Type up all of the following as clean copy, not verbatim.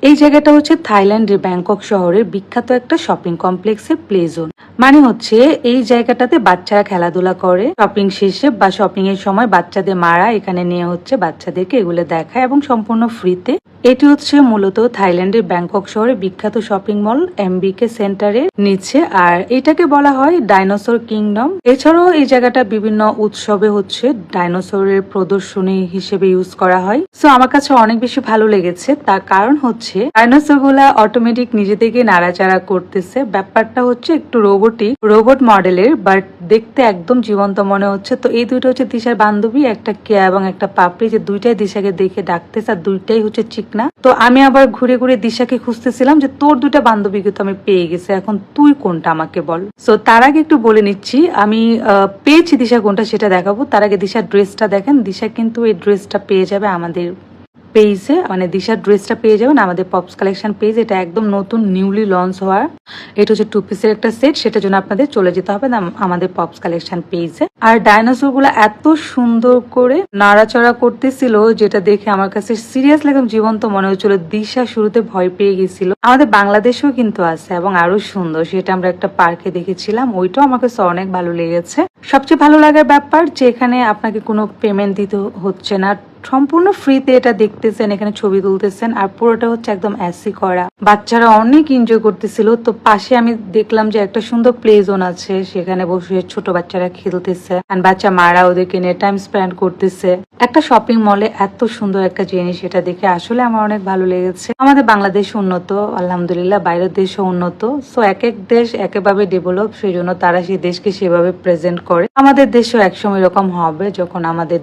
এই জায়গাটা হচ্ছে থাইল্যান্ডের ব্যাংকক শহরের বিখ্যাত একটা শপিং কমপ্লেক্সের প্লে জোন। মানে হচ্ছে এই জায়গাটাতে বাচ্চারা খেলাধুলা করে, শপিং শেষে বা শপিং এর সময় বাচ্চাদের মারা এখানে নিয়ে হচ্ছে বাচ্চাদেরকে এগুলো দেখায় এবং সম্পূর্ণ ফ্রিতে। এটি হচ্ছে মূলত থাইল্যান্ডের ব্যাংকক শহরে বিখ্যাত শপিং মল এমবিকে সেন্টারের নিচে, আর এটাকে বলা হয় ডাইনোসর কিংডম। এছাড়াও এই জায়গাটা বিভিন্ন উৎসবে হচ্ছে ডাইনোসরের প্রদর্শনী হিসেবে ইউজ করা হয়। সো আমার কাছে অনেক বেশি ভালো লেগেছে, তার কারণ হচ্ছে ডাইনোসর গুলা অটোমেটিক নিজে থেকে নাড়াচাড়া করতেছে। ব্যাপারটা হচ্ছে একটু রোবট মডেলের, বাট দেখতে একদম জীবন্ত মনে হচ্ছে। তো এই দুইটা হচ্ছে দিশার বান্ধবী, একটা কেয়া এবং একটা পাপড়ি, যে দুইটাই দিশাকে দেখে ডাকতেছে আর দুইটাই হচ্ছে চিকনা। তো আমি আবার ঘুরে ঘুরে দিশাকে খুঁজতেছিলাম যে তোর দুইটা বান্ধবীকে তো আমি পেয়ে গেছি, এখন তুই কোনটা আমাকে বল। সো তার আগে একটু বলে নিচ্ছি আমি পেয়েছি দিশা কোনটা সেটা দেখাবো। তার আগে দিশার ড্রেসটা দেখেন। দিশা কিন্তু এই ড্রেসটা পেয়ে যাবে আমাদের পেজে, মানে দিশার ড্রেসটা পেয়ে যাবেন আমাদের পপস কালেকশন পেজ। এটা একদম নতুন নিউলি লঞ্চ হওয়া। এটা হচ্ছে 2 পিসের একটা সেট, সেটার জন্য আপনাদের চলে যেতে হবে আমাদের পপস কালেকশন পেজে। আর ডাইনোসর গুলো এত সুন্দর করে নাড়াচড়া করতেছিল যেটা দেখে আমার কাছে সিরিয়াসলি একদম জীবন্ত মনে হচ্ছিল। দিশা শুরুতে ভয় পেয়ে গেছিল। আমাদের বাংলাদেশেও কিন্তু আছে এবং আরো সুন্দর, সেটা আমরা একটা পার্কে দেখেছিলাম, ওইটাও আমার কাছে অনেক ভালো লেগেছে। সবচেয়ে ভালো লাগার ব্যাপার যে এখানে আপনাকে কোনো পেমেন্ট দিতে হচ্ছে না, সম্পূর্ণ ফ্রিতে এটা দেখতেছেন, এখানে ছবি তুলতেছেন, আর পুরোটা হচ্ছে একদম এসি করা। বাচ্চারা অনেক এনজয় করতেছিল। তো পাশে আমি দেখলাম যে একটা সুন্দর প্লে জোন আছে, সেখানে বসে ছোট বাচ্চারা খেলতেছে আর বাচ্চা মারা ওদেরকে নিয়ে টাইম স্পেন্ড করতেছে। একটা শপিং মলে এত সুন্দর একটা জিনিস, এটা দেখে আসলে আমার অনেক ভালো লেগেছে। আমাদের বাংলাদেশ উন্নত, আলহামদুলিল্লাহ, বাইরের দেশও উন্নত। সো এক এক দেশ একেভাবে ডেভেলপ, সেই জন্য তারা সেই দেশকে সেভাবে প্রেজেন্ট করে। আমাদের দেশও একসময় এরকম হবে, যখন আমাদের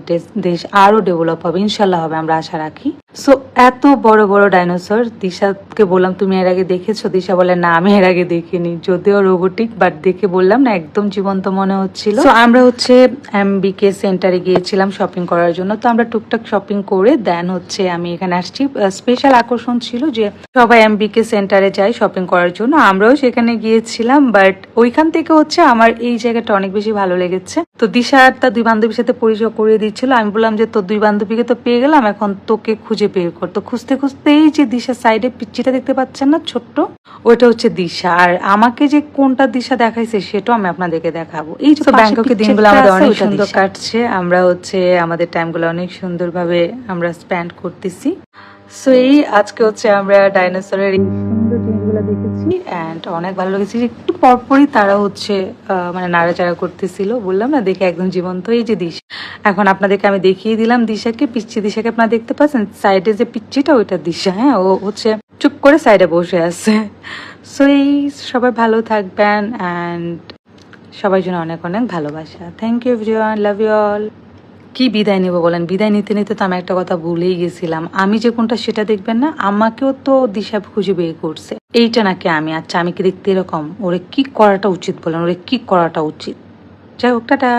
দেশ আরো ডেভেলপ হবে, ইনশাল্লাহ হবে, আমরা আশা রাখি। সো এত বড় বড় ডাইনোসর, দিশাকে বললাম তুমি এর আগে দেখেছো? দিশা বলে না, আমি এর আগে দেখিনি, যদিও রোবোটিক, বাট দেখে বললাম না একদম জীবন্ত মনে হচ্ছিল। তো আমরা হচ্ছে এমবিকে সেন্টারে গিয়েছিলাম শপিং করার জন্য। তো আমরা টুকটাক শপিং করে দেন হচ্ছে আমি এখানে আসছি। স্পেশাল আকর্ষণ ছিল যে সবাই এমবিকে সেন্টারে যায় শপিং করার জন্য, আমরাও সেখানে গিয়েছিলাম। বাট ওইখান থেকে হচ্ছে আমার এই জায়গাটা অনেক বেশি ভালো লেগেছে। তো দিশা আর তার 2 বান্ধবীর সাথে পরিচয় করিয়ে দিচ্ছিল। আমি বললাম যে তোর 2 বান্ধবীকে তো পেয়ে গেলাম, এখন তোকে খুঁজে বের করতো। খুঁজতে খুঁজতে এই যে দিশা সাইডে পিচ্চিটা দেখতে পাচ্ছেন না ছোট্ট, ওইটা হচ্ছে দিশা। আর আমাকে যে কোনটা দিশা দেখাইছে সেটাও আমি আপনাদেরকে দেখাবো। এই যে ব্যাংককের দিনগুলো আমাদের অনেক সুন্দর কাটছে, আমরা হচ্ছে আমাদের টাইমগুলো অনেক সুন্দরভাবে আমরা স্পেন্ড করতেছি। সো এই আজকে হচ্ছে আমরা ডাইনোসরের এই সুন্দর জিনিসগুলো দেখেছি এন্ড অনেক ভালো লেগেছে। একটু পরপরই তারা হচ্ছে মানে নাড়াচাড়া করতেছিল, বললাম না দেখে একদম জীবন্ত। এই যে দিশা, এখন আপনাদেরকে আমি দেখিয়ে দিলাম দিশাকে, পিচ্ছি দিশাকে আপনারা দেখতে পাচ্ছেন, সাইডে যে পিচ্ছিটা ওইটা দিশা। হ্যাঁ, ও হচ্ছে চুপ করে সাইডে বসে আছে। সো এই সবাই ভালো থাকবেন এন্ড সবার জন্য অনেক অনেক ভালোবাসা। Thank you everyone, love you all. কি বিদায় নিব বলেন? বিদায় নিতে নিতে তো আমি একটা কথা ভুলেই গেছিলাম। আমি যে কোনটা সেটা দেখবেন না, আমাকেও তো দিশা খুঁজে বের করছে। এইটা নাকি আমি? আচ্ছা, আমি কি দেখতে এরকম? ওরে কি করাটা উচিত বলেন? ওরে কি করাটা উচিত? যাই হোক, টাটা।